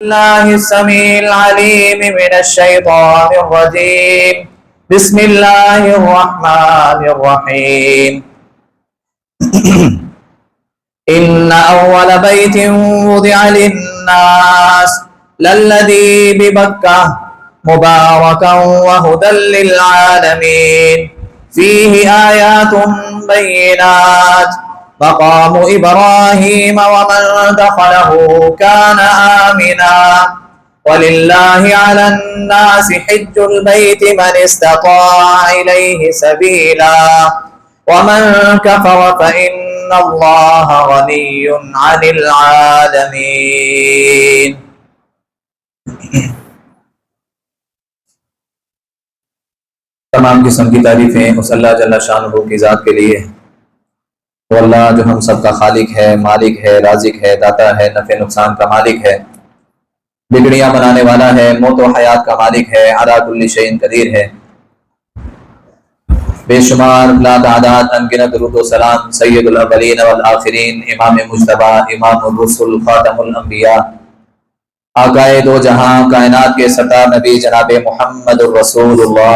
الله السميع العليم من الشيطان الرجيم. بسم الله الرحمن الرحيم. إن أول بيت وضع للناس للذي ببكة مباركا وهدى للعالمين فيه آيات بينات مقام إبراهيم ومن دخله كان آمنا ولله على الناس حج البيت من استطاع إليه سبيلا ومن كفر فإن الله غني عن العالمين. تمام قسم کی تعریفیں اس اللہ جل شانہ کی ذات کے لیے، وہ اللہ جو ہم سب کا خالق ہے، مالک ہے، رازق ہے، داتا ہے، نفع نقصان کا مالک ہے، بگڑیاں بنانے والا ہے، موت و حیات کا مالک ہے، علی کل شیء قدیر ہے۔ بے شمار لا تعداد انگنت درود و سلام سید الاولین والآخرین، امام مجتبی، امام الرسل، خاتم الانبیاء، آقائے دو جہاں، کائنات کے سردار نبی جناب محمد الرسول اللہ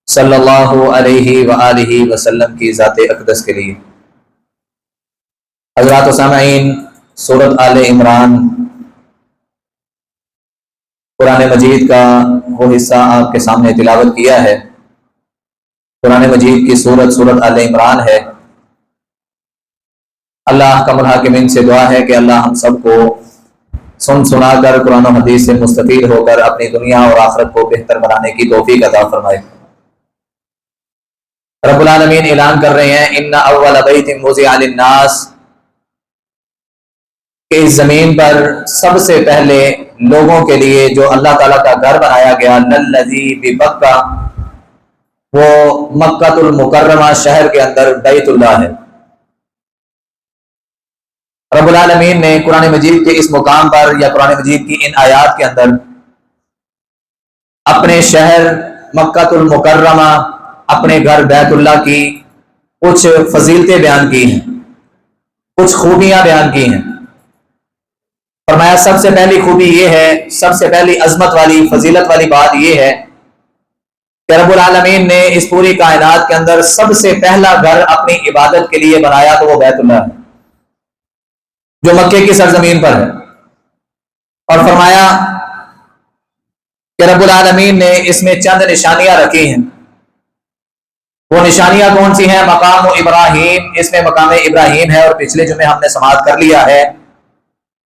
صلی اللہ علیہ وآلہ وسلم کی ذات اقدس کے لیے۔ حضرات و سامعین، سورۃ آل عمران قرآن مجید کا وہ حصہ آپ کے سامنے تلاوت کیا ہے۔ قرآن مجید کی سورۃ آل عمران ہے۔ اللہ کم الحاکمین سے دعا ہے کہ اللہ ہم سب کو سن سنا کر قرآن و حدیث سے مستفید ہو کر اپنی دنیا اور آخرت کو بہتر بنانے کی توفیق عطا فرمائے۔ رب العالمین اعلان کر رہے ہیں ان اول بیت وضع للناس، کہ اس زمین پر سب سے پہلے لوگوں کے لیے جو اللہ تعالیٰ کا گھر بنایا گیا، للذی ببکہ، وہ مکہ المکرمہ شہر کے اندر بیت اللہ ہے۔ رب العالمین نے قرآن مجید کے اس مقام پر یا قرآن مجید کی ان آیات کے اندر اپنے شہر مکہ المکرمہ، اپنے گھر بیت اللہ کی کچھ فضیلتیں بیان کی ہیں، کچھ خوبیاں بیان کی ہیں۔ فرمایا سب سے پہلی خوبی یہ ہے، سب سے پہلی عظمت والی فضیلت والی بات یہ ہے کہ رب العالمین نے اس پوری کائنات کے اندر سب سے پہلا گھر اپنی عبادت کے لیے بنایا تو وہ بیت اللہ ہے جو مکے کی سرزمین پر ہے۔ اور فرمایا کہ رب العالمین نے اس میں چند نشانیاں رکھی ہیں۔ وہ نشانیاں کون سی ہیں؟ مقام ابراہیم، اس میں مقام ابراہیم ہے، اور پچھلے جمعے ہم نے سماعت کر لیا ہے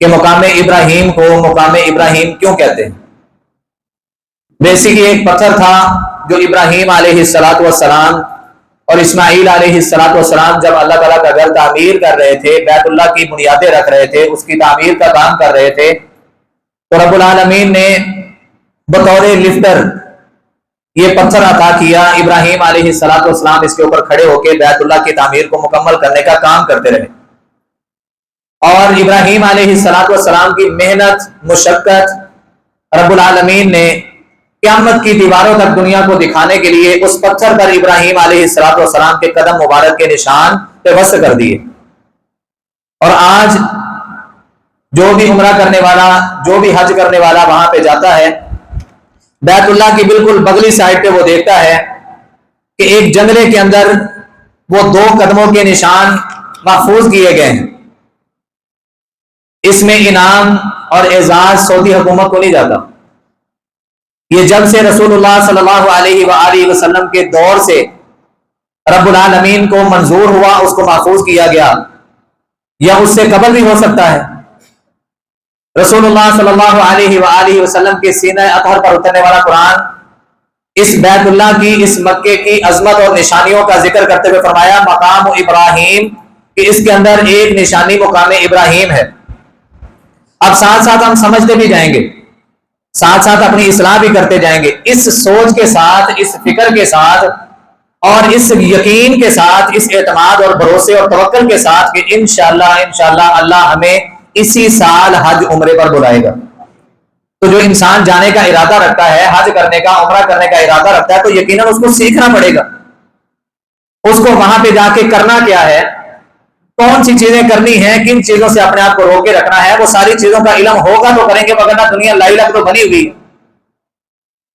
کہ مقام ابراہیم کو مقام ابراہیم کیوں کہتے ہیں۔ بیسیکلی ایک پتھر تھا جو ابراہیم علیہ السلام اور اسماعیل علیہ السلام جب اللہ تعالیٰ کا گھر تعمیر کر رہے تھے، بیت اللہ کی بنیادیں رکھ رہے تھے، اس کی تعمیر کا کام کر رہے تھے، تو رب العالمین نے بطور لفٹر یہ پتھر عطا کیا۔ ابراہیم علیہ السلام اس کے اوپر کھڑے ہو کے بیت اللہ کی تعمیر کو مکمل کرنے کا کام کرتے رہے، اور ابراہیم علیہ السلام کی محنت مشقت رب العالمین نے قیامت کی دیواروں تک دنیا کو دکھانے کے لیے اس پتھر پر ابراہیم علیہ السلام کے قدم مبارک کے نشان پہ وصل کر دیے۔ اور آج جو بھی عمرہ کرنے والا، جو بھی حج کرنے والا وہاں پہ جاتا ہے، بیت اللہ کی بالکل بغلی سائڈ پہ وہ دیکھتا ہے کہ ایک جنگلے کے اندر وہ 2 قدموں کے نشان محفوظ کیے گئے ہیں۔ اس میں انعام اور اعزاز سعودی حکومت کو نہیں جاتا، یہ جب سے رسول اللہ صلی اللہ علیہ وآلہ وسلم کے دور سے رب العالمین کو منظور ہوا، اس کو محفوظ کیا گیا، یا اس سے قبل بھی ہو سکتا ہے۔ رسول اللہ صلی اللہ علیہ وآلہ وسلم کے سینہ اطہر پر اترنے والا قرآن اس بیت اللہ کی، اس مکے کی عظمت اور نشانیوں کا ذکر کرتے ہوئے فرمایا مقام ابراہیم، کہ اس کے اندر ایک نشانی مقام ابراہیم ہے۔ اب ساتھ ساتھ ہم سمجھتے بھی جائیں گے، ساتھ ساتھ اپنی اصلاح بھی کرتے جائیں گے، اس سوچ کے ساتھ، اس فکر کے ساتھ، اور اس یقین کے ساتھ، اس اعتماد اور بھروسے اور توکل کے ساتھ کہ انشاءاللہ اللہ ہمیں اسی سال حج عمرے پر بلائے گا۔ تو جو انسان جانے کا ارادہ رکھتا ہے، حج کرنے کا، عمرہ کرنے کا ارادہ رکھتا ہے، تو یقیناً اس کو سیکھنا پڑے گا، اس کو وہاں پہ جا کے کرنا کیا ہے۔ کون سی چیزیں کرنی ہیں، کن چیزوں سے اپنے آپ کو روک کے رکھنا ہے، وہ ساری چیزوں کا علم ہوگا تو کریں گے، وگرنہ دنیا لائی لگ تو بنی ہوئی۔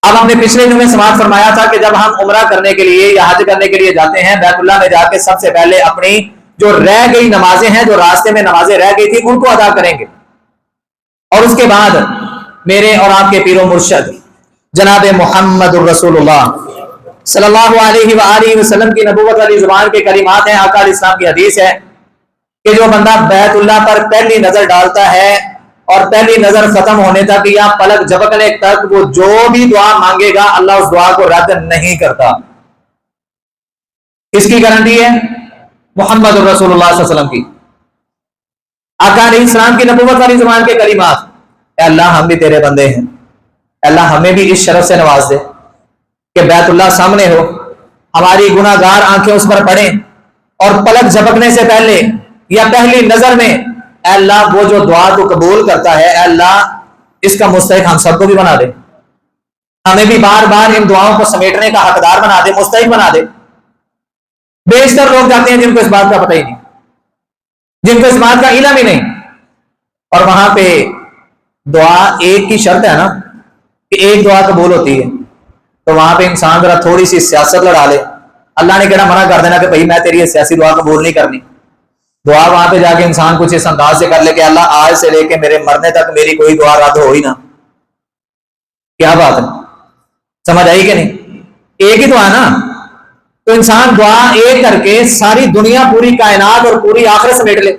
اب ہم نے پچھلے دن میں سماعت فرمایا تھا کہ جب ہم عمرہ کرنے کے لیے یا حج کرنے کے لیے جاتے ہیں، بیت اللہ میں جا کے سب سے پہلے اپنی جو رہ گئی نمازیں ہیں، جو راستے میں نمازیں رہ گئی تھی، ان کو ادا کریں گے، اور اس کے بعد میرے اور آپ کے پیر و مرشد جناب محمد الرسول اللہ صلی اللہ علیہ وآلہ وسلم کی نبوت والی زبان کے کلمات ہیں، آقا علیہ السلام کی حدیث ہے کہ جو بندہ بیت اللہ پر پہلی نظر ڈالتا ہے اور پہلی نظر ختم ہونے تک یا پلک جھپکنے تک وہ جو بھی دعا مانگے گا اللہ اس دعا کو رد نہیں کرتا۔ کس کی گارنٹی ہے؟ محمد الرسول اللہ صلی اللہ علیہ وسلم کی، آقا علیہ السلام کی نبوت والی زبان کے کلمات۔ اے اللہ ہم بھی تیرے بندے ہیں، اے اللہ ہمیں بھی اس شرف سے نواز دے کہ بیت اللہ سامنے ہو، ہماری گناہ گار آنکھیں اس پر پڑیں اور پلک جھپکنے سے پہلے یا پہلی نظر میں اے اللہ وہ جو دعا تو قبول کرتا ہے، اے اللہ اس کا مستحق ہم سب کو بھی بنا دے، ہمیں بھی بار بار ان دعاؤں کو سمیٹنے کا حقدار بنا دے، مستحق بنا دے۔ بیشتر لوگ جاتے ہیں جن کو اس بات کا پتہ ہی نہیں، جن کو اس بات کا علم ہی نہیں، اور وہاں پہ دعا ایک کی شرط ہے نا کہ ایک دعا قبول ہوتی ہے، تو وہاں پہ انسان ذرا تھوڑی سی سیاست لڑا لے، اللہ نے کہنا منع کر دینا کہ بھائی میں تیری یہ سیاسی دعا قبول نہیں کرنی۔ دعا وہاں پہ جا کے انسان کچھ اس انداز سے کر لے کہ اللہ آج سے لے کے میرے مرنے تک میری کوئی دعا رد ہو ہی نہ، کیا بات ہے، سمجھ آئی کہ نہیں؟ ایک ہی دعا نا، تو انسان دعا ایک کر کے ساری دنیا، پوری کائنات اور پوری آخرت سمیٹ لے۔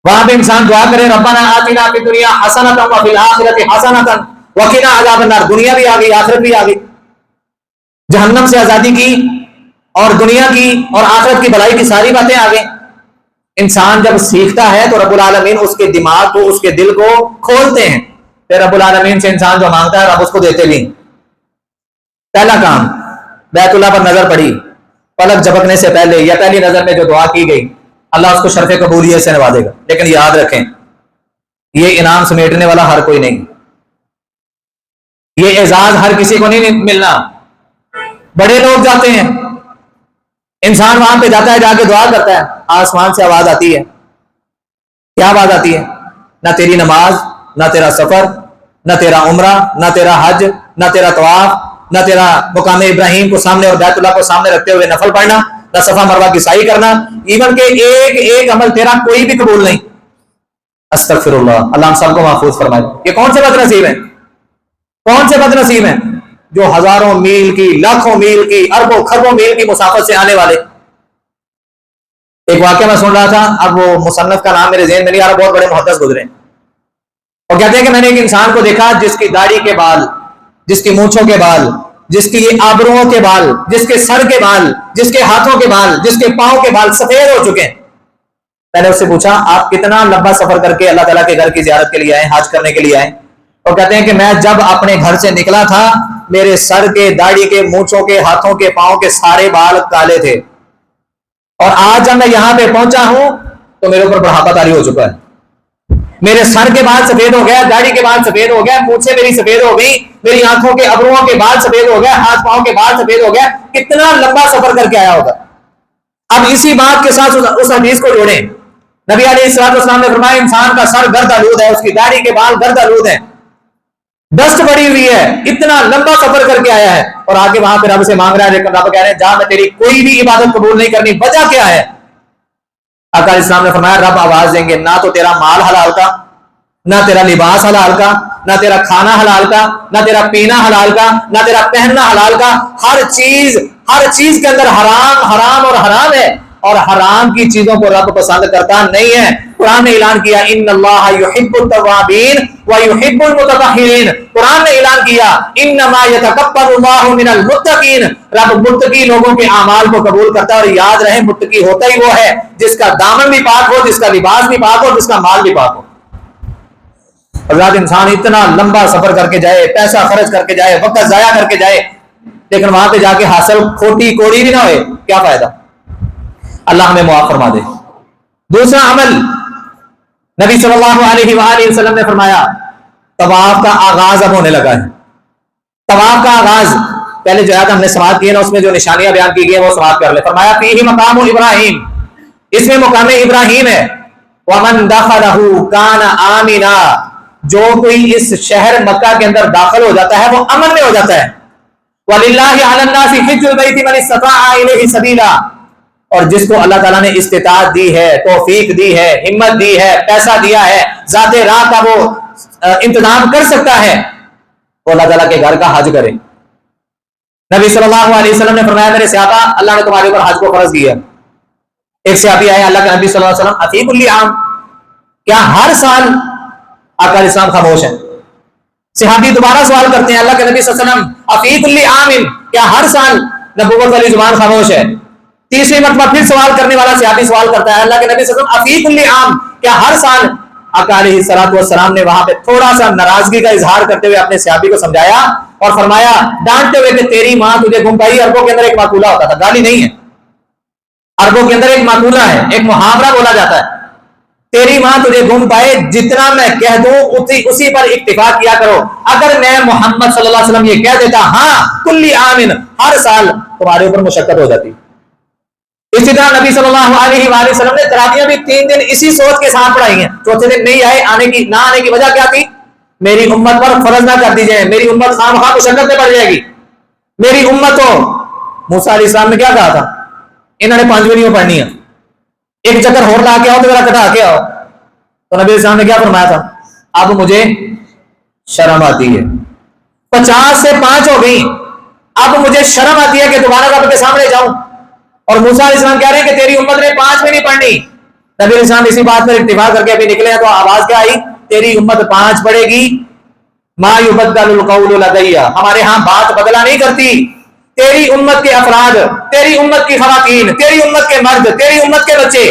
وہاں پہ انسان دعا کرے ربنا آتنا فی الدنیا حسنۃ وفی الآخرۃ حسنۃ وقنا عذاب النار، دنیا بھی آ گئی، آخرت بھی آ گئی، جہنم سے آزادی کی اور دنیا کی اور آخرت کی بھلائی کی ساری باتیں آ گئی۔ انسان جب سیکھتا ہے تو رب العالمین اس کے دماغ کو، اس کے دل کو کھولتے ہیں، پھر رب العالمین سے انسان جو مانگتا ہے رب اس کو دیتے بھی۔ پہلا کام بیت اللہ پر نظر پڑی، پلک جھپکنے سے پہلے یا پہلی نظر میں جو دعا کی گئی اللہ اس کو شرف قبولیت سے نوازے گا، لیکن یاد رکھیں یہ انعام سمیٹنے والا ہر کوئی نہیں، یہ اعزاز ہر کسی کو نہیں ملنا۔ بڑے لوگ جاتے ہیں، انسان وہاں پہ جاتا ہے، جا کے دعا کرتا ہے، آسمان سے آواز آتی ہے، کیا آواز آتی ہے؟ نہ تیری نماز، نہ تیرا سفر، نہ تیرا عمرہ، نہ تیرا حج، نہ تیرا طواف، نہ تیرا مقام ابراہیم کو سامنے اور بیت اللہ کو سامنے رکھتے ہوئے نفل پڑھنا، نہ صفا مروہ کی سعی کرنا، ایون کہ ایک ایک عمل تیرا کوئی بھی قبول نہیں۔ استغفر اللہ، اللہ ہم سب کو محفوظ فرمائے۔ یہ کون سے بد نصیب ہیں؟ کون سے بد نصیب ہیں جو ہزاروں میل کی، لاکھوں میل کی، اربوں خربوں میل کی مسافت سے آنے والے۔ ایک واقعہ میں سن رہا تھا، اب وہ مصنف کا نام میرے ذہن میں نہیں آ رہا، بہت بڑے محدث گزرے، اور کہتے ہیں کہ میں نے ایک انسان کو دیکھا جس کی داڑھی کے بال، جس کی مونچھوں کے بال، جس کی آبروؤں کے بال، جس کے سر کے بال، جس کے ہاتھوں کے بال، جس کے پاؤں کے بال سفید ہو چکے ہیں۔ میں نے اس سے پوچھا آپ کتنا لمبا سفر کر کے اللہ تعالیٰ کے گھر کی زیارت کے لیے آئے، حج کرنے کے لیے آئے؟ اور کہتے ہیں کہ میں جب اپنے گھر سے نکلا تھا میرے سر کے، داڑھی کے، مونچھوں کے، ہاتھوں کے، پاؤں کے سارے بال کالے تھے، اور آج جب میں یہاں پہ پہنچا ہوں تو میرے اوپر بڑھاپا طاری ہو چکا ہے، میرے سر کے بال سفید ہو گیا، داڑھی کے بال سفید ہو گیا، مونچھیں میری سفید ہو گئی، میری آنکھوں کے ابروؤں کے بال سفید ہو گیا، ہاتھ پاؤں کے بال سفید ہو گیا۔ کتنا لمبا سفر کر کے آیا ہوگا۔ اب اسی بات کے ساتھ اس حدیث کو جوڑیں، نبی علیہ السلام نے فرمایا انسان کا سر گرد آلود ہے، اس کی داڑھی کے بال گرد آلود ہیں، ڈسٹ پڑی ہوئی ہے، اتنا لمبا سفر کر کے آیا ہے، اور آگے وہاں پہ رب سے مانگ رہا ہے، لیکن رب کہہ رہے ہیں جہاں میں تیری کوئی بھی عبادت قبول نہیں کرنی، وجہ کیا ہے؟ آقا علیہ السلام نے فرمایا رب آواز دیں گے نہ تو تیرا مال حلال کا، نہ تیرا لباس حلال کا، نہ تیرا کھانا حلال کا، نہ تیرا پینا حلال کا، نہ تیرا پہننا حلال کا، ہر چیز کے اندر حرام حرام اور حرام ہے، اور حرام کی چیزوں کو رب پسند کرتا نہیں ہے۔ قرآن نے اعلان کیا ان اللہ یحب التوابین ویحب المتطہرین، قرآن نے اعلان کیا انما یتقبل اللہ من المتقین، رب متقی لوگوں کے اعمال کو قبول کرتا ہے، اور یاد رہے متقی ہوتا ہی وہ ہے جس کا دامن بھی پاک ہو، جس کا لباس بھی پاک ہو، جس کا مال بھی پاک ہو۔ حضرات انسان اتنا لمبا سفر کر کے جائے، پیسہ خرچ کر کے جائے، وقت ضائع کر کے جائے، لیکن وہاں پہ جا کے حاصل کھوٹی کوڑی بھی نہ ہوئے، کیا فائدہ؟ اللہ ہمیں معاف فرما دے۔ دوسرا عمل نبی صلی اللہ علیہ وآلہ وسلم نے فرمایا طواف کا آغاز اب ہونے لگا ہے۔ طواف کا آغاز پہلے جو آیت ہم نے سماعت کی ہے نا، اس میں جو نشانیاں بیان کی گئی ہیں وہ سماعت کر لے۔ فرمایا فیہ مقام ابراہیم، اس میں مقام ابراہیم ہے، وَمَن دَخَلَهُ كَانَ آمِنًا، جو کوئی اس شہر مکہ کے اندر داخل ہو جاتا ہے وہ امن میں ہو جاتا ہے۔ وَلِلَّهِ عَلَى النَّاسِ حِجُّ الْبَيْتِ مَنِ اسْتَطَاعَ إِلَيْهِ سَبِيلًا، اور جس کو اللہ تعالیٰ نے استطاعت دی ہے، توفیق دی ہے، ہمت دی ہے، پیسہ دیا ہے، ذات راہ کا وہ انتظام کر سکتا ہے، وہ اللہ تعالیٰ کے گھر کا حج کرے۔ نبی صلی اللہ علیہ وسلم نے فرمایا میرے صحابہ اللہ نے تمہارے اوپر حج کو فرض کیا۔ ایک صحابی آئے اللہ کے نبی صلی اللہ علیہ وسلم افی کل عام، کیا ہر سال؟ آقا علیہ السلام خاموش ہیں۔ صحابی دوبارہ سوال کرتے ہیں اللہ کے نبی صلی اللہ علیہ وسلم افی کل عام، کیا ہر سال؟ نبوت والی زبان خاموش ہے۔ تیسری مرتبہ پھر سوال کرنے والا صحابی سوال کرتا ہے اللہ کے نبی صلی اللہ علیہ وسلم افی کل عام، کیا ہر سال؟ آقا علیہ السلام نے وہاں پہ تھوڑا سا ناراضگی کا اظہار کرتے ہوئے اپنے صحابی کو سمجھایا اور فرمایا ڈانٹتے ہوئے کہ تیری ماں تجھے گم پائی۔ عربوں کے اندر ایک مقولہ ہوتا تھا، گالی نہیں ہے، عربوں کے اندر ایک مقولہ ہے، ایک محاورہ بولا جاتا ہے، تیری ماں تجھے گم پائے، جتنا میں کہہ دوں اسی پر اکتفا کیا کرو۔ اگر میں محمد صلی اللہ علیہ وسلم یہ کہہ دیتا ہاں کل عام، ہر سال، تمہارے اوپر مشقت ہو جاتی۔ اسی طرح نبی صلی اللہ علیہ وآلہ وسلم نے تراویح بھی 3 دن اسی سوچ کے ساتھ پڑھائی ہیں۔ چوتھے دن نہیں آئے، نہ آنے کی وجہ کیا تھی؟ میری امت پر فرض نہ کر دی جائے، میری امت خامخواہ مشقت میں پڑ جائے گی، میری امت ہو۔ موسیٰ علیہ السلام نے کیا کہا تھا؟ انہوں نے 5 ویڈیو پڑھنی ہے، ایک چکر اور لا کے آؤ تو میرا کٹا کے آؤ۔ تو نبی السلام نے کیا فرمایا تھا؟ اب مجھے شرم آتی ہے، 50 سے 5 ہو گئی، اب مجھے شرم آتی ہے کہ دوبارہ رب کے سامنے جاؤں۔ اور موسیٰ علیہ السلام کہہ رہے ہیں کہ تیری امت نے 5 میں نہیں پڑھنی۔ نبی علیہ السلام اسی بات پر اتفاق کر کے ابھی نکلے ہیں تو آواز کیا آئی؟ تیری امت 5 پڑھے گی، ما یبدل القول لدی، ہمارے ہاں بات بدلا نہیں کرتی۔ تیری امت کے افراد، تیری امت کی خواتین، تیری امت کے مرد، تیری امت کے بچے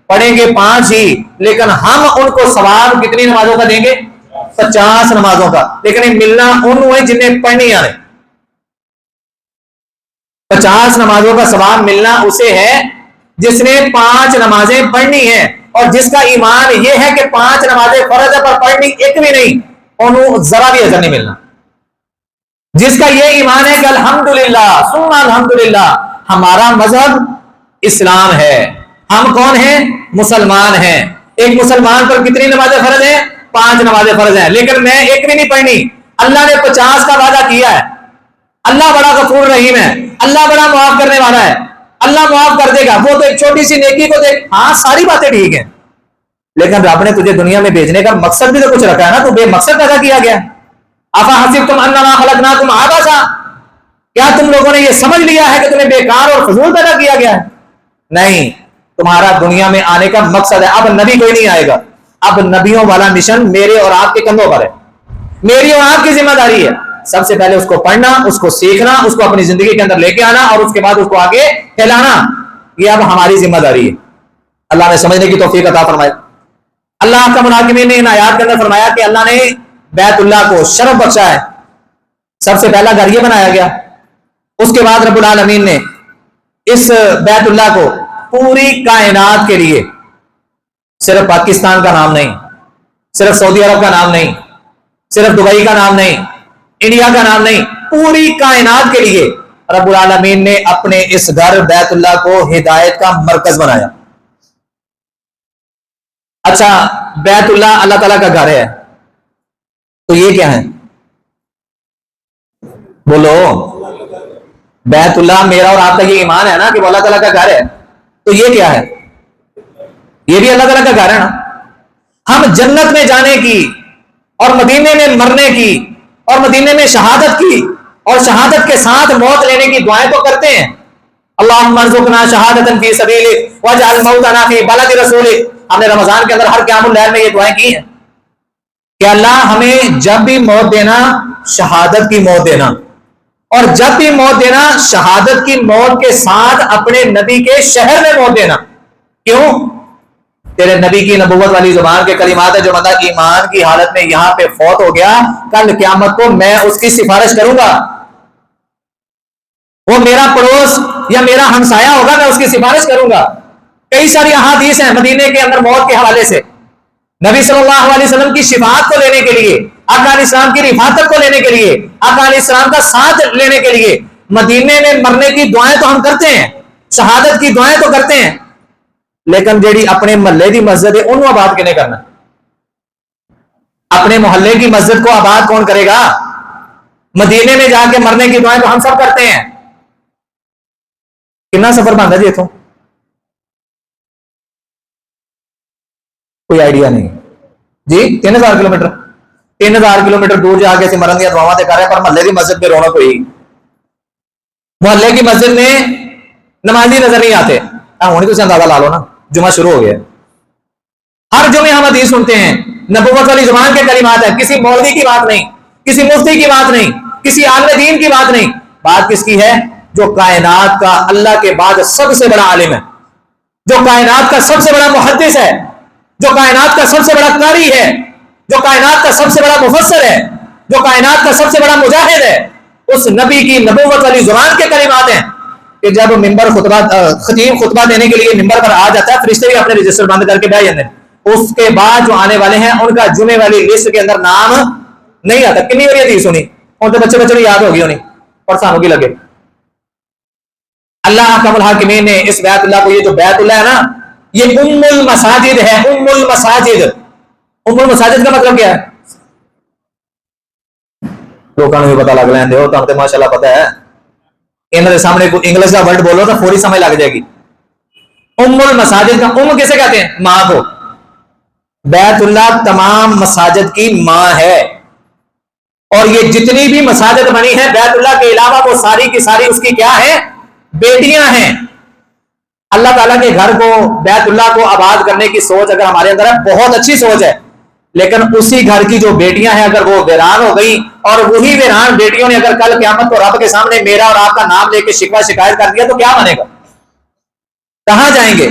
پڑھیں گے 5 ہی، لیکن ہم ان کو ثواب کتنی نمازوں کا دیں گے؟ 50 نمازوں کا۔ لیکن یہ ملنا ان ہوئے جنہیں پڑھنی آنے۔ 50 نمازوں کا ثواب ملنا اسے ہے جس نے 5 نمازیں پڑھنی ہیں، اور جس کا ایمان یہ ہے کہ 5 نمازیں فرض ہے پر پڑھنی ایک بھی نہیں، انہوں ذرا بھی اجر نہیں ملنا۔ جس کا یہ ایمان ہے کہ الحمدللہ ثم الحمدللہ ہمارا مذہب اسلام ہے، ہم کون ہیں؟ مسلمان ہیں۔ ایک مسلمان پر کتنی نمازیں فرض ہیں؟ 5 نمازیں فرض ہیں، لیکن میں ایک بھی نہیں پڑھنی۔ اللہ نے 50 کا وعدہ کیا ہے۔ اللہ بڑا غفور رحیم ہے، اللہ بڑا معاف کرنے والا ہے، اللہ معاف کر دے گا۔ وہ تو ایک چھوٹی سی نیکی کو دیکھ، ہاں ساری باتیں ٹھیک ہیں، لیکن رب نے تجھے دنیا میں بھیجنے کا مقصد بھی تو کچھ رکھا ہے نا، تو بے مقصد پیدا کیا گیا۔ افحسبتم انما خلقناکم عبثا، کیا تم لوگوں نے یہ سمجھ لیا ہے کہ تمہیں بیکار اور فضول پیدا کیا گیا ہے؟ نہیں، تمہارا دنیا میں آنے کا مقصد ہے۔ اب نبی کوئی نہیں آئے گا، اب نبیوں والا مشن میرے اور آپ کے کندھوں پر ہے، میری اور آپ کی ذمہ داری ہے۔ سب سے پہلے اس کو پڑھنا، اس کو سیکھنا، اس کو اپنی زندگی کے اندر لے کے آنا، اور اس کے بعد اس کو آگے پھیلانا، یہ اب ہماری ذمہ داری ہے۔ اللہ نے سمجھنے کی توفیق عطا فرمائے۔ اللہ کا مناکمین نے ان آیات کے اندر فرمایا کہ اللہ نے بیت اللہ کو شرف بخشا ہے۔ سب سے پہلا گھر یہ بنایا گیا، اس کے بعد رب العالمین نے اس بیت اللہ کو پوری کائنات کے لیے، صرف پاکستان کا نام نہیں، صرف سعودی عرب کا نام نہیں، صرف دبئی کا نام نہیں، انڈیا کا نام نہیں، پوری کائنات کے لیے رب العالمین نے اپنے اس گھر بیت اللہ کو ہدایت کا مرکز بنایا۔ اچھا، بیت اللہ اللہ تعالیٰ کا گھر ہے، تو یہ کیا ہے؟ بولو، بیت اللہ میرا اور آپ کا یہ ایمان ہے نا کہ وہ اللہ تعالیٰ کا گھر ہے، تو یہ کیا ہے؟ یہ بھی اللہ تعالیٰ کا گھر ہے نا۔ ہم جنت میں جانے کی اور مدینے میں مرنے کی اور مدینے میں شہادت کی اور شہادت کے ساتھ موت لینے کی دعائیں تو کرتے ہیں، اللہم ارزقنا شہادتا فی سبیلک واجعل موتنا فی بلد رسولک۔ ہم نے رمضان کے اندر ہر قیام اللیل میں یہ دعائیں کی ہیں کہ اللہ ہمیں جب بھی موت دینا شہادت کی موت دینا، اور جب بھی موت دینا شہادت کی موت کے ساتھ اپنے نبی کے شہر میں موت دینا۔ کیوں؟ تیرے نبی کی نبوت والی زبان کے کلمات ہے، جو بندہ ایمان کی حالت میں یہاں پہ فوت ہو گیا، کل قیامت کو میں اس کی سفارش کروں گا۔ وہ میرا پڑوس یا میرا ہمسایہ ہوگا، میں اس کی سفارش کروں گا۔ کئی ساری احادیث ہیں مدینے کے اندر موت کے حوالے سے، نبی صلی اللہ علیہ وسلم کی شفاعت کو لینے کے لیے، آقا علیہ السلام کی رفاقت کو لینے کے لیے، آقا علیہ السلام کا ساتھ لینے کے لیے مدینے میں مرنے کی دعائیں تو ہم کرتے ہیں، شہادت کی دعائیں تو کرتے ہیں، لیکن جیڑی اپنے محلے کی مسجد ہے انہوں آباد کنے کرنا؟ اپنے محلے کی مسجد کو آباد کون کرے گا؟ مدینے میں جا کے مرنے کی دعائیں تو ہم سب کرتے ہیں. کتنا سفر بنتا جی اتوں؟ کوئی آئیڈیا نہیں جی. 3000 کلومیٹر 3000 کلومیٹر دور جا کے مرن دیا دعاواں کر رہے ہیں، پر محلے کی مسجد میں رونق ہوئی. محلے کی مسجد میں نمازی نظر نہیں آتے. ہونی تو اندازہ لا لو نا، جمعہ شروع ہو گیا. ہر جمعے ہم حدیث سنتے ہیں، نبوت والی زبان کے کلمات ہے. کسی مولوی کی بات نہیں، کسی مفتی کی بات نہیں، کسی عالم دین کی بات نہیں. بات کس کی ہے؟ جو کائنات کا اللہ کے بعد سب سے بڑا عالم ہے، جو کائنات کا سب سے بڑا محدث ہے، جو کائنات کا سب سے بڑا قاری ہے، جو کائنات کا سب سے بڑا مفسر ہے، جو کائنات کا سب سے بڑا مجاہد ہے. اس نبی کی نبوت والی زبان کے کلمات ہیں کہ جب ممبر خطیب خطبہ دینے کے لیے ممبر پر آ جاتا ہے، فرشتے بھی اپنے رجسٹر بند کر کے بیٹھ جاتے ہیں. اس کے بعد جو آنے والے ہیں ان کا جمعے والی لسٹ کے اندر نام نہیں آتا. کنی باری حدیث سنی ان تو بچے بچے یاد ہوگی ہونی اور سانوں کی لگے. اللہ احکم الحاکمین نے اس بیت اللہ کو، یہ جو بیت اللہ ہے نا، یہ ام المساجد ہے. ام المساجد. ام المساجد کا مطلب کیا ہے؟ لوگوں کو بھی پتا لگ لیں ہو تو ماشاء اللہ پتا ہے. انہوں نے سامنے انگلش کا ورڈ بولو تو فوری سمجھ لگ جائے گی. ام المساجد کا ام کیسے کہتے ہیں؟ ماں کو. بیت اللہ تمام مساجد کی ماں ہے، اور یہ جتنی بھی مساجد بنی ہے بیت اللہ کے علاوہ وہ ساری کی ساری اس کی کیا ہے؟ بیٹیاں ہیں. اللہ تعالیٰ کے گھر کو، بیت اللہ کو آباد کرنے کی سوچ اگر ہمارے اندر ہے، بہت اچھی سوچ ہے. لیکن اسی گھر کی جو بیٹیاں ہیں اگر وہ ویران ہو گئی، اور وہی ویران بیٹیوں نے اگر کل قیامت کو رب کے سامنے میرا اور آپ کا نام لے کے شکوہ شکایت کر دیا تو کیا بنے گا؟ کہاں جائیں گے؟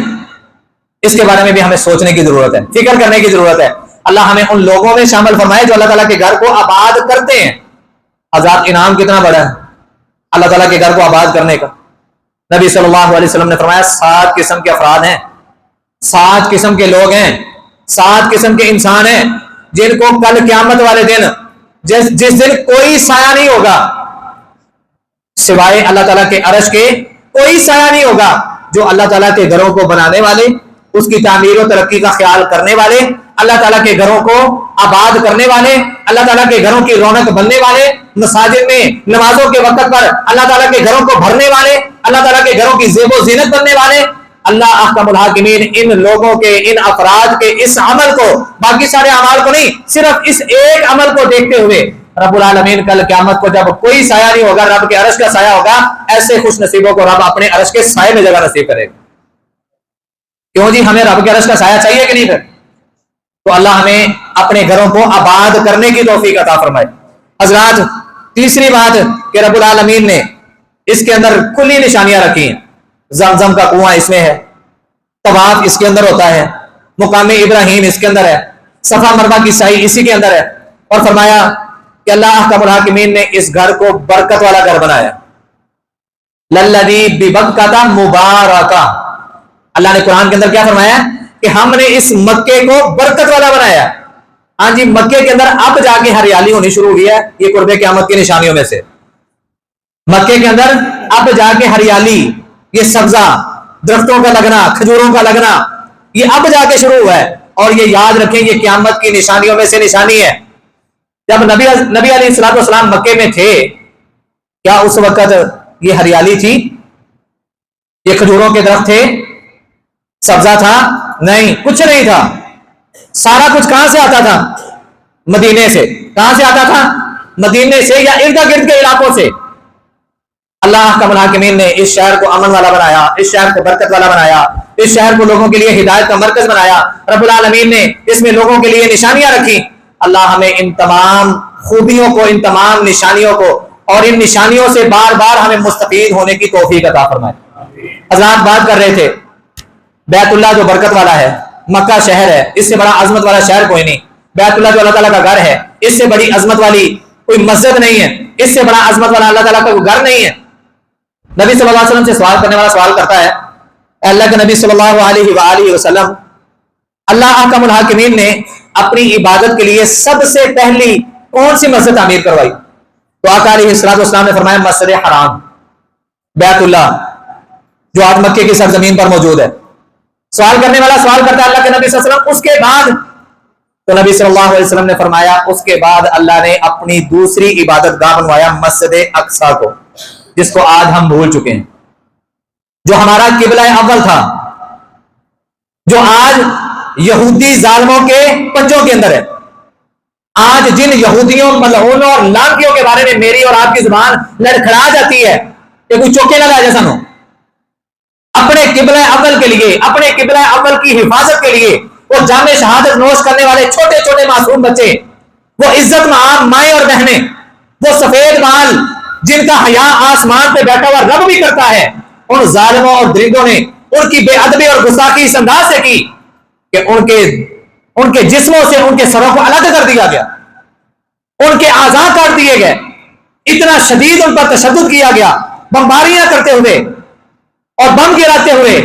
اس کے بارے میں بھی ہمیں سوچنے کی ضرورت ہے، فکر کرنے کی ضرورت ہے. اللہ ہمیں ان لوگوں میں شامل فرمائے جو اللہ تعالیٰ کے گھر کو آباد کرتے ہیں. آزاد انعام کتنا بڑا ہے اللہ تعالیٰ کے گھر کو آباد کرنے کا. نبی صلی اللہ علیہ وسلم نے فرمایا 7 قسم کے افراد ہیں، 7 قسم کے لوگ ہیں، 7 قسم کے انسان ہیں جن کو کل قیامت والے دن جس دن کوئی سایہ نہیں ہوگا سوائے اللہ تعالیٰ کے عرش کے، کوئی سایہ نہیں ہوگا. جو اللہ تعالیٰ کے گھروں کو بنانے والے، اس کی تعمیر و ترقی کا خیال کرنے والے، اللہ تعالیٰ کے گھروں کو آباد کرنے والے، اللہ تعالیٰ کے گھروں کی رونق بننے والے، مساجد میں نمازوں کے وقت پر اللہ تعالیٰ کے گھروں کو بھرنے والے، اللہ تعالیٰ کے گھروں کی زیب و زینت بننے والے. اللہ احکم الحاکمین ان لوگوں کے، ان افراد کے اس عمل کو، باقی سارے اعمال کو نہیں، صرف اس ایک عمل کو دیکھتے ہوئے رب العالمین کل قیامت کو جب کوئی سایہ نہیں ہوگا، رب کے عرش کا سایہ ہوگا، ایسے خوش نصیبوں کو رب اپنے عرش کے سائے میں جگہ نصیب کرے گا. کیوں جی؟ ہمیں رب کے عرش کا سایہ چاہیے کہ نہیں؟ پھر تو اللہ ہمیں اپنے گھروں کو آباد کرنے کی توفیق عطا فرمائے. حضرات، تیسری بات کہ رب العالمین نے اس کے اندر کلی نشانیاں رکھی ہیں. زمزم کا کنواں اس میں ہے، طواف اس کے اندر ہوتا ہے، مقام ابراہیم اس کے اندر ہے، صفا مروا کی سعی اسی کے اندر ہے. اور فرمایا کہ اللہ احکم الحاکمین نے اس گھر کو برکت والا گھر بنایا. للذی ببکۃ مبارکہ. اللہ نے قرآن کے اندر کیا فرمایا کہ ہم نے اس مکے کو برکت والا بنایا. ہاں جی، مکے کے اندر اب جا کے ہریالی ہونی شروع ہوئی ہے. یہ قرب قیامت کی نشانیوں میں سے مکے کے اندر اب جا کے ہریالی، یہ سبزہ، درختوں کا لگنا، کھجوروں کا لگنا، یہ اب جا کے شروع ہوا ہے. اور یہ یاد رکھیں یہ قیامت کی نشانیوں میں سے نشانی ہے. جب نبی علیہ الصلوۃ والسلام مکے میں تھے، کیا اس وقت یہ ہریالی تھی؟ یہ کھجوروں کے درخت تھے؟ سبزہ تھا؟ نہیں، کچھ نہیں تھا. سارا کچھ کہاں سے آتا تھا؟ مدینے سے. کہاں سے آتا تھا؟ مدینے سے یا ارد گرد کے علاقوں سے. اللہ احکم الحاکمین نے اس شہر کو امن والا بنایا، اس شہر کو برکت والا بنایا، اس شہر کو لوگوں کے لیے ہدایت کا مرکز بنایا. رب العالمین نے اس میں لوگوں کے لیے نشانیاں رکھی. اللہ ہمیں ان تمام خوبیوں کو، ان تمام نشانیوں کو اور ان نشانیوں سے بار بار ہمیں مستفید ہونے کی توفیق عطا فرمائے. حضرات بات کر رہے تھے بیت اللہ جو برکت والا ہے، مکہ شہر ہے، اس سے بڑا عظمت والا شہر کوئی نہیں. بیت اللہ جو اللہ تعالیٰ کا گھر ہے، اس سے بڑی عظمت والی کوئی مسجد نہیں ہے، اس سے بڑا عظمت والا اللہ تعالیٰ کا کوئی گھر نہیں ہے. نبی صلی اللہ علیہ وسلم سے سوال کرنے والا سوال کرتا ہے، اے اللہ کے نبی صلی اللہ علیہ وآلہ وسلم، اللہ احکم الحاکمین نے اپنی عبادت کے لیے سب سے پہلی کون سی مسجد تعمیر کروائی؟ تو آقا علیہ الصلوۃ والسلام نے فرمایا مسجد حرام، بیت اللہ جو آج مکے کی سرزمین پر موجود ہے. سوال کرنے والا سوال کرتا ہے اللہ کے نبی صلی اللہ علیہ وسلم اس کے بعد، تو نبی صلی اللہ علیہ وسلم نے فرمایا اس کے بعد اللہ نے اپنی دوسری عبادت گاہ بنوایا مسجد اقصی کو، جس کو آج ہم بھول چکے ہیں، جو ہمارا قبلہ اول تھا، جو آج یہودی ظالموں کے پنجوں کے اندر ہے۔ آج جن یہودیوں ملعونوں اور لانتیوں کے بارے میں میری اور آپ کی زبان لڑکھڑا جاتی ہے کہ کوئی چوکے نہ لائے جیسا نو، اپنے قبلہ اول کے لیے، اپنے قبلہ اول کی حفاظت کے لیے وہ جامع شہادت نوش کرنے والے چھوٹے چھوٹے معصوم بچے، وہ عزت مآب مائیں اور بہنیں، وہ سفید بال جن کا حیا آسمان پہ بیٹھا ہوا رب بھی کرتا ہے، ان ظالموں اور درندوں نے ان کی بے ادبی اور گستاخی اس انداز سے کی کہ ان کے جسموں سے ان کے سروں کو الگ کر دیا گیا، ان کے اعضاء کاٹ دیے گئے، اتنا شدید ان پر تشدد کیا گیا، بمباریاں کرتے ہوئے اور بم گراتے ہوئے۔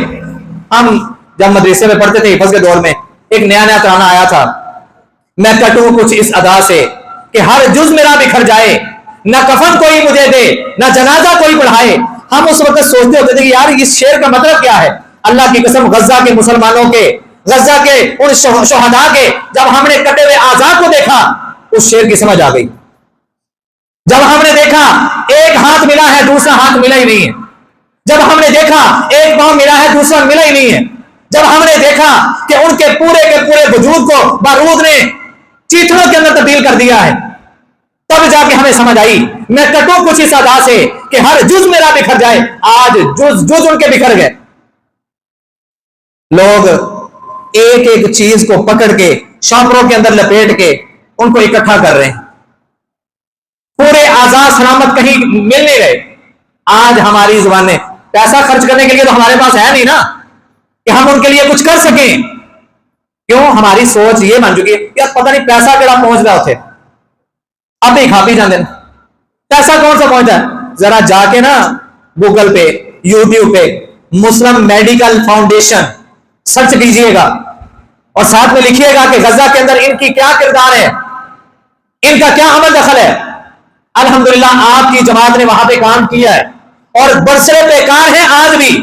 ہم جب مدرسے میں پڑھتے تھے حفظ کے دور میں ایک نیا ترانہ آیا تھا، میں کٹوں کچھ اس ادا سے کہ ہر جز میرا بکھر جائے، نہ کفن کوئی مجھے دے نہ جنازہ کوئی پڑھائے۔ ہم اس وقت سوچتے ہوتے تھے کہ یار اس شعر کا مطلب کیا ہے؟ اللہ کی قسم غزہ کے مسلمانوں کے، غزہ کے ان شہداء کے جب ہم نے کٹے ہوئے اعضاء کو دیکھا اس شعر کی سمجھ آ گئی۔ جب ہم نے دیکھا ایک ہاتھ ملا ہے دوسرا ہاتھ ملا ہی نہیں ہے، جب ہم نے دیکھا ایک پاؤں ملا ہے دوسرا ملا ہی نہیں ہے، جب ہم نے دیکھا کہ ان کے پورے وجود کو بارود نے چیتڑوں کے اندر تبدیل کر دیا ہے، تب جا کے ہمیں سمجھ آئی میں کٹوں کچھ اس ادا سے کہ ہر جز میرا بکھر جائے۔ آج جز ان کے بکھر گئے۔ لوگ ایک ایک چیز کو پکڑ کے شاپروں کے اندر لپیٹ کے ان کو اکٹھا کر رہے ہیں، پورے اعضاء سلامت کہیں مل نہیں رہے۔ آج ہماری زبانیں پیسہ خرچ کرنے کے لیے تو ہمارے پاس ہے نہیں نا کہ ہم ان کے لیے کچھ کر سکیں، کیوں؟ ہماری سوچ یہ بن چکی ہے یار پتہ نہیں پیسہ کیڑا پہنچ رہا ہوتے اب ہی کھا پی جاندے، پیسہ کون سا پہنچتا ہے؟ ذرا جا کے نا گوگل پہ یوٹیوب پہ مسلم میڈیکل فاؤنڈیشن سرچ کیجئے گا اور ساتھ میں لکھیے گا کہ غزہ کے اندر ان کی کیا کردار ہے، ان کا کیا عمل دخل ہے۔ الحمدللہ آپ کی جماعت نے وہاں پہ کام کیا ہے اور برسرے بیکار ہیں آج بھی،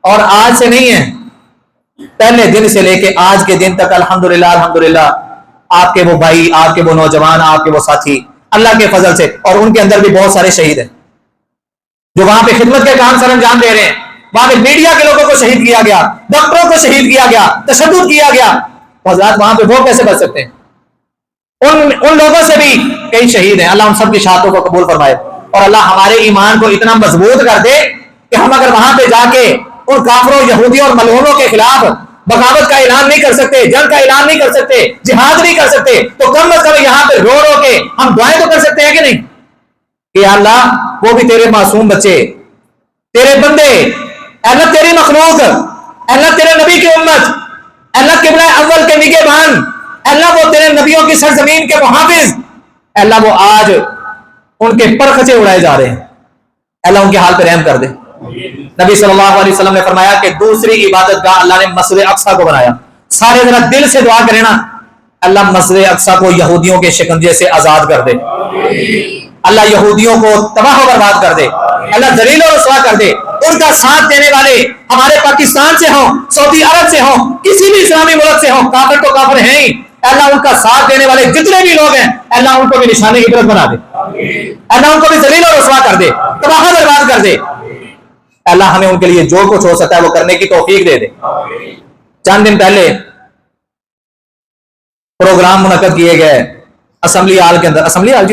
اور آج سے نہیں ہے، پہلے دن سے لے کے آج کے دن تک الحمدللہ آپ کے وہ بھائی، آپ کے وہ نوجوان، آپ کے وہ ساتھی اللہ کے فضل سے، اور ان کے اندر بھی بہت سارے شہید ہیں جو وہاں پہ خدمت کے کام سر انجام دے رہے ہیں۔ وہاں پہ میڈیا کے لوگوں کو شہید کیا گیا، ڈاکٹروں کو شہید کیا گیا، تشدد کیا گیا، حضرات وہاں پہ وہ کیسے بچ سکتے ہیں؟ ان لوگوں سے بھی کئی شہید ہیں۔ اللہ ان سب کی شہادتوں کو قبول فرمائے اور اللہ ہمارے ایمان کو اتنا مضبوط کر دے کہ ہم اگر وہاں پہ جا کے ان کافروں، یہودیوں اور ملعونوں کے خلاف بغاوت کا اعلان نہیں کر سکتے، جنگ کا اعلان نہیں کر سکتے، جہاد نہیں کر سکتے، تو کم از کم یہاں پہ رو کے ہم دعائیں تو کر سکتے ہیں کہ نہیں کہ اللہ وہ بھی تیرے معصوم بچے، تیرے بندے، اللہ تیری مخلوق، اللہ تیرے نبی کی امت، اللہ قبلہ اول کے نگہبان، اللہ وہ تیرے نبیوں کی سرزمین کے محافظ، اللہ وہ آج ان کے پرخچے اڑائے جا رہے ہیں، اللہ ان کے حال پہ رحم کر دے۔ نبی صلی اللہ علیہ وسلم نے فرمایا کہ دوسری عبادت گاہ اللہ نے مسجد اقصی کو بنایا۔ سارے ذرا دل سے دعا کریں نا، اللہ مسجد اقصی کو یہودیوں کے شکنجے سے آزاد کر دے، اللہ یہودیوں کو تباہ و برباد کر دے، اللہ ذلیل و رسوا کر دے۔ ان کا ساتھ دینے والے ہمارے پاکستان سے ہوں، سعودی عرب سے ہوں، کسی بھی اسلامی ملک سے ہوں، کافر تو کافر ہیں ہی، اللہ ان کا ساتھ دینے والے جتنے بھی لوگ ہیں اللہ ان کو بھی نشان عبرت بنا دے، اللہ ان کو بھی ذلیل و رسوا کر دے، تباہ و برباد کر دے۔ اللہ ہمیں ان کے لیے جو کچھ ہو سکتا ہے وہ کرنے کی توفیق دے دے۔ چند دن پہلے پروگرام منعقد کیے گئے اسمبلی ہال کے اندر، اسمبلی ہال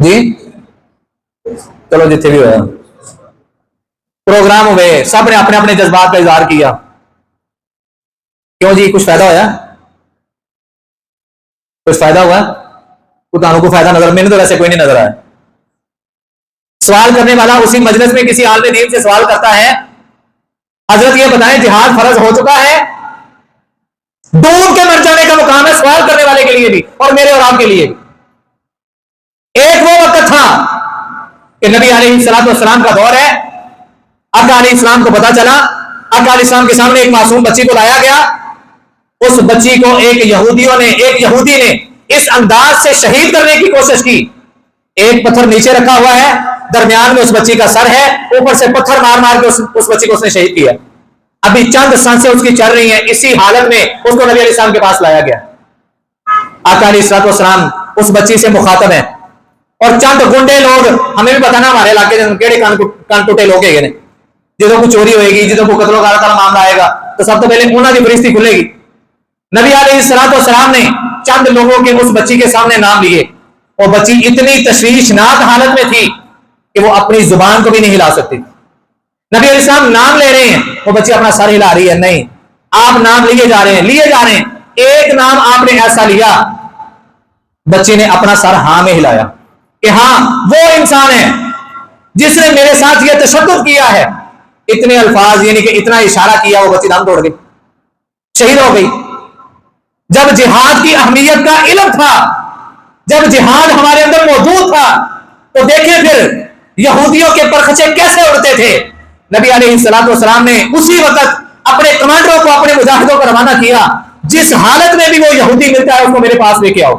جی چلو جتنے بھی ہوا پروگرام ہوئے، سب نے اپنے اپنے جذبات کا اظہار کیا۔ کیوں جی کچھ فائدہ ہوا؟ کچھ فائدہ ہوا؟ کو فائدہ نظر میں نے تو ویسے کوئی نہیں نظر آیا۔ سوال کرنے والا اسی مجلس میں کسی عالم دین سے سوال کرتا ہے حضرت یہ بتائیں جہاد فرض ہو چکا ہے؟ ڈوب کے مر جانے کا مقام ہے سوال کرنے والے کے لیے بھی اور میرے اور آپ کے لیے بھی۔ ایک وہ وقت تھا کہ نبی علیہ الصلوۃ والسلام کا دور ہے، آقا علیہ السلام کو پتا چلا، آقا علیہ السلام کے سامنے ایک معصوم بچی کو لایا گیا، اس بچی کو ایک یہودی نے اس انداز سے شہید کرنے کی کوشش کی۔ ایک پتھر نیچے رکھا ہوا ہے، درمیان میں اس بچی کا سر ہے، اوپر سے پتھر مار مار کے اس بچی کو اس نے شہید کیا۔ ابھی چند سانسیں اس کی چل رہی ہیں، اسی حالت میں اس کو نبی علیہ السلام کے پاس لایا گیا. آقا علیہ الصلوۃ والسلام اس بچی سے مخاطب ہیں، اور چند گنڈے لوگ، ہمیں بھی پتا نا ہمارے علاقے کیڑے کان ٹوٹے لوگ ہے جدوں کو چوری ہوئے گی، جدوں کو قتل و غارت کا معاملہ آئے گا تو سب تو پہلے انہوں کی فرشتی کھلے گی. نبی علیہ الصلوۃ والسلام نے چند لوگوں کے اس بچی کے سامنے نام لیے، اور بچی اتنی تشویشناک حالت میں تھی کہ وہ اپنی زبان کو بھی نہیں ہلا سکتی. نبی علیہ السلام نام لے رہے ہیں، وہ بچی اپنا سر ہلا رہی ہے. نہیں، آپ نام لیے جا رہے ہیں. ایک نام آپ نے ایسا لیا، بچی نے اپنا سر ہاں میں ہلایا کہ ہاں وہ انسان ہے جس نے میرے ساتھ یہ تشدد کیا ہے. اتنے الفاظ، یعنی کہ اتنا اشارہ کیا، وہ بچی دم توڑ گئی، شہید ہو گئی. جب جہاد کی اہمیت کا علم تھا، جب جہاد ہمارے اندر موجود تھا، تو دیکھیں پھر یہودیوں کے پرخچے کیسے اڑتے تھے. نبی علیہ الصلوۃ والسلام نے اسی وقت اپنے کمانڈروں کو، اپنے مجاہدوں کو روانہ کیا، جس حالت میں بھی وہ یہودی ملتا ہے اس کو میرے پاس لے کے آؤ.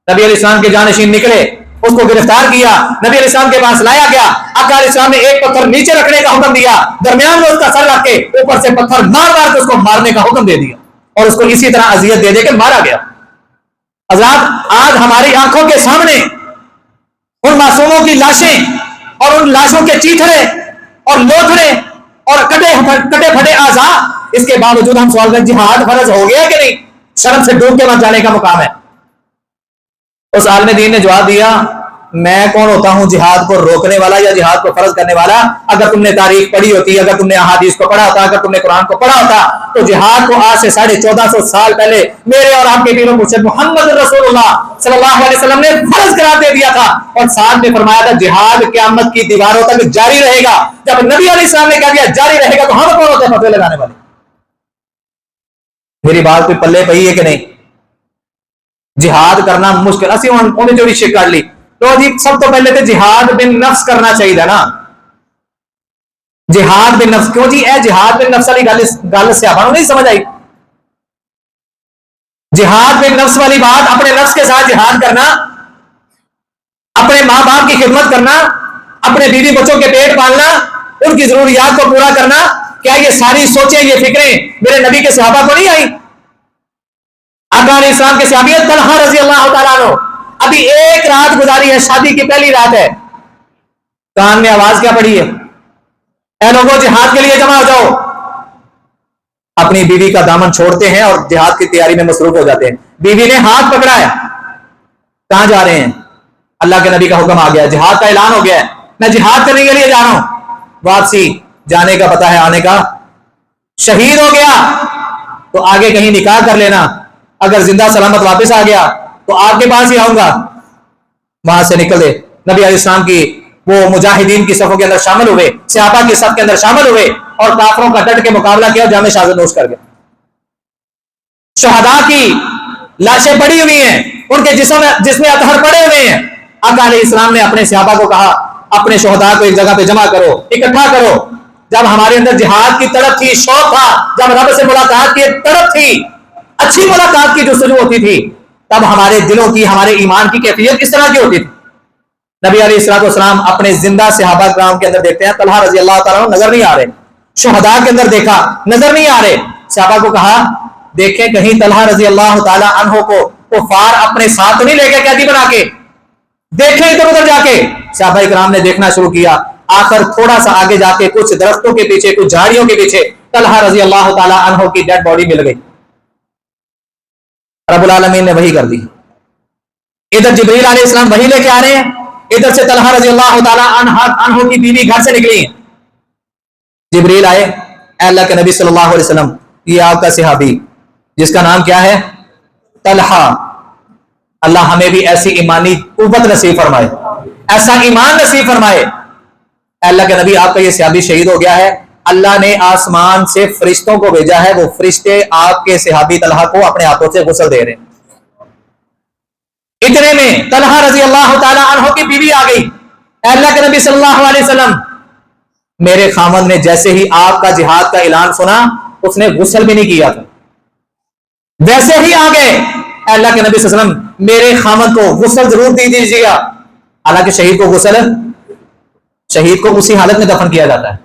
نبی علیہ السلام کے جانشین نکلے، اس کو گرفتار کیا، نبی علیہ السلام کے پاس لایا گیا. آقا علیہ السلام نے ایک پتھر نیچے رکھنے کا حکم دیا، درمیان میں اس کا سر رکھ کے اوپر سے پتھر مار مار کے اس کو مارنے کا حکم دے دیا، اور اس کو اسی طرح اذیت دے دے کے مارا گیا. حضرات، آج ہماری آنکھوں کے سامنے ان معصوموں کی لاشیں اور ان لاشوں کے چیتھڑے اور لوتھڑے اور کٹے پھٹے اعضاء، اس کے باوجود ہم سوال کریں جہاد فرض ہو گیا کہ نہیں؟ شرم سے ڈوب کے مر جانے کا مقام ہے. اس عالم دین نے جواب دیا، میں کون ہوتا ہوں جہاد کو روکنے والا یا جہاد کو فرض کرنے والا؟ اگر تم نے تاریخ پڑھی ہوتی، اگر تم نے احادیث کو پڑھا ہوتا، اگر تم نے قرآن کو پڑھا ہوتا، تو جہاد کو آج سے 1450 سال پہلے میرے اور آپ کے پیر و مرشد محمد رسول اللہ صلی اللہ علیہ وسلم نے فرض قرار دے دیا تھا، اور ساتھ میں فرمایا تھا جہاد قیامت کی دیواروں تک جاری رہے گا. جب نبی علیہ السلام نے کہہ دیا جاری رہے گا، تو ہم کون ہوتے ہیں فتوے لگانے والے؟ میری بات کوئی پلے پئی ہے کہ نہیں؟ جہاد کرنا مشکل، اسی انہیں جو بھی شک کر لی تو جی سب تو پہلے تو جہاد بن نفس کرنا چاہیے نا. جہاد بن نفس کیوں جی؟ اے جہاد بن نفس والی گل صحابہ نہیں سمجھ آئی. جہاد بن نفس والی بات، اپنے نفس کے ساتھ جہاد کرنا، اپنے ماں باپ کی خدمت کرنا، اپنے بیوی بچوں کے پیٹ پالنا، ان کی ضروریات کو پورا کرنا، کیا یہ ساری سوچیں، یہ فکریں میرے نبی کے صحابہ کو نہیں آئی؟ آقا علیہ السلام کے صحابی طلحہ رضی اللہ تعالیٰ عنہ ابھی ایک رات گزاری ہے، شادی کی پہلی رات ہے، کان میں آواز کیا پڑی ہے؟ اے لوگوں جہاد کے لیے جمع ہو جاؤ. اپنی بیوی کا دامن چھوڑتے ہیں اور جہاد کی تیاری میں مصروف ہو جاتے ہیں. بیوی نے ہاتھ پکڑا ہے، کہاں جا رہے ہیں؟ اللہ کے نبی کا حکم آ گیا، جہاد کا اعلان ہو گیا ہے، میں جہاد کرنے کے لیے جا رہا ہوں. واپسی جانے کا پتہ ہے، آنے کا. شہید ہو گیا تو آگے کہیں نکاح کر لینا، اگر زندہ سلامت واپس آ گیا تو آپ کے پاس ہی آؤں گا. وہاں سے نکل دے، نبی علیہ السلام کی وہ مجاہدین کی صفوں کے اندر شامل ہوئے، صحابہ کی صف کے اندر شامل ہوئے، اور کافروں کا ڈٹ کے مقابلہ کیا، جامع شہادت نوش کر گئے. شہداء کی لاشیں پڑی ہوئی ہیں، ان کے جسم میں اطہر پڑے ہوئے ہیں. آقا علیہ السلام نے اپنے صحابہ کو کہا اپنے شہداء کو ایک جگہ پہ جمع کرو، اکٹھا کرو. جب ہمارے اندر جہاد کی طرف تھی، شوق تھا، جب رب سے ملاقات کی طرف تھی، اچھی ملاقات کی جستجو ہوتی تھی، تب ہمارے دلوں کی، ہمارے ایمان کی کیفیت کس طرح کی ہوتی تھی؟ نبی علیہ الصلوۃ والسلام اپنے زندہ صحابہ کرام کے اندر دیکھتے ہیں، طلحہ رضی اللہ تعالیٰ نظر نہیں آ رہے. شہداء کے اندر دیکھا، نظر نہیں آ رہے. صحابہ کو کہا دیکھیں کہیں طلحہ رضی اللہ تعالیٰ عنہ کو کفار اپنے ساتھ نہیں لے کے قیدی بنا کے، دیکھیں ادھر ادھر جا کے. صحابہ کرام نے دیکھنا شروع کیا. آخر تھوڑا سا آگے جا کے کچھ درختوں کے پیچھے، کچھ جھاڑیوں کے پیچھے طلحہ رضی اللہ تعالیٰ عنہ کی ڈیڈ باڈی مل گئی. رب العالمین نے وحی کر دی. ادھر جبریل علیہ السلام وحی لے کے آ رہے ہیں، ادھر سے طلحہ رضی اللہ تعالیٰ عنہ کی بیوی گھر سے نکلی ہیں. جبریل آئے، اے اللہ کے نبی صلی اللہ علیہ وسلم، یہ آپ کا صحابی جس کا نام کیا ہے؟ طلحہ، اللہ ہمیں بھی ایسی ایمانی قوت نصیب فرمائے، ایسا ایمان نصیب فرمائے. اے اللہ کے نبی، آپ کا یہ صحابی شہید ہو گیا ہے، اللہ نے آسمان سے فرشتوں کو بھیجا ہے، وہ فرشتے آپ کے صحابی طلحہ کو اپنے ہاتھوں سے غسل دے رہے ہیں. اتنے میں طلحہ رضی اللہ تعالیٰ عنہ کی بیوی آ گئی. اے اللہ کے نبی صلی اللہ علیہ وسلم، میرے خامن نے جیسے ہی آپ کا جہاد کا اعلان سنا، اس نے غسل بھی نہیں کیا تھا، ویسے ہی آ گئے. اے اللہ کے نبی صلی اللہ علیہ وسلم، میرے خامن کو غسل ضرور دے دیجیے گا. حالانکہ شہید کو غسل، شہید کو اسی حالت میں دفن کیا جاتا ہے.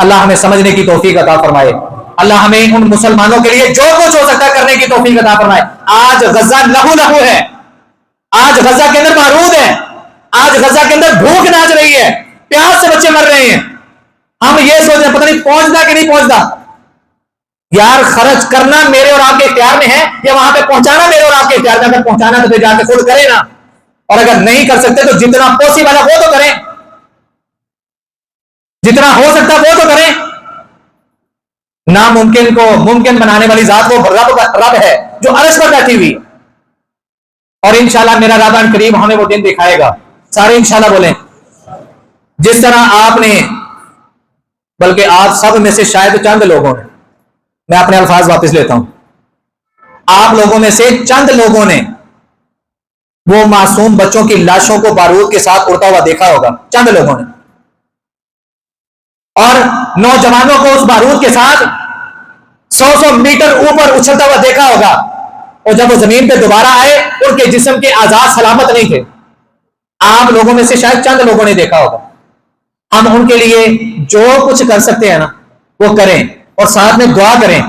اللہ ہمیں سمجھنے کی توفیق عطا فرمائے. اللہ ہمیں ان مسلمانوں کے لیے جو کچھ ہو سکتا ہے کرنے کی توفیق عطا فرمائے. آج غزہ لہو لہو ہے, آج غزہ کے اندر بارود ہے, آج غزہ کے اندر بھوک ناچ رہی ہے, پیاس سے بچے مر رہے ہیں. ہم یہ سوچ رہے ہیں پتہ نہیں پہنچتا کہ نہیں پہنچتا. یار خرچ کرنا میرے اور آپ کے اختیار میں ہے, یا وہاں پہ پہنچانا میرے اور آپ کے اختیار میں. اگر پہنچانا تو پھر جا کے خود کریں نا, اور اگر نہیں کر سکتے تو جتنا پوسیبل ہے وہ تو کریں, جتنا ہو سکتا ہے وہ تو کریں. ناممکن کو ممکن بنانے والی ذات وہ رب ہے جو عرش پر بیٹھی ہوئی, اور انشاءاللہ میرا رب ان قریب ہمیں وہ دن دکھائے گا. سارے انشاءاللہ بولیں. جس طرح آپ نے, بلکہ آپ سب میں سے شاید چند لوگوں نے, میں اپنے الفاظ واپس لیتا ہوں, آپ لوگوں میں سے چند لوگوں نے وہ معصوم بچوں کی لاشوں کو بارود کے ساتھ اڑتا ہوا دیکھا ہوگا, چند لوگوں نے, اور نوجوانوں کو اس بارود کے ساتھ 100 میٹر اوپر اچھلتا ہوا دیکھا ہوگا, اور جب وہ زمین پہ دوبارہ آئے ان کے جسم کے اعضاء سلامت نہیں تھے. آپ لوگوں میں سے شاید چند لوگوں نے دیکھا ہوگا. ہم ان کے لیے جو کچھ کر سکتے ہیں نا وہ کریں, اور ساتھ میں دعا کریں,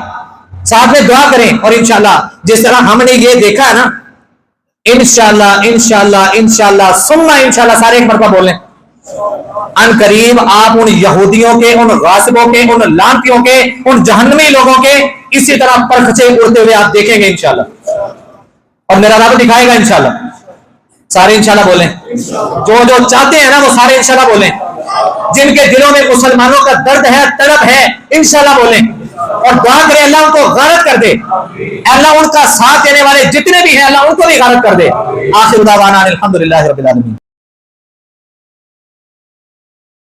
ساتھ میں دعا کریں. اور انشاءاللہ جس طرح ہم نے یہ دیکھا ہے نا, انشاءاللہ انشاءاللہ انشاءاللہ ثم انشاءاللہ سارے ایک مرتبہ بولیں, ان قریب آپ ان یہودیوں کے, ان غاصبوں کے, ان لعنتیوں کے, ان جہنمی لوگوں کے اسی طرح پرخچے اڑتے ہوئے آپ دیکھیں گے انشاءاللہ, اور میرا رب دکھائے گا انشاءاللہ. سارے انشاءاللہ بولیں. جو جو چاہتے ہیں نا وہ سارے انشاءاللہ بولیں. جن کے دلوں میں مسلمانوں کا درد ہے, طلب ہے, انشاءاللہ بولیں. اور دعا کریں اللہ ان کو غارت کر دے, اللہ ان کا ساتھ دینے والے جتنے بھی ہیں اللہ ان کو بھی غارت کر دے. آخر دعوانا الحمدللہ رب العالمین.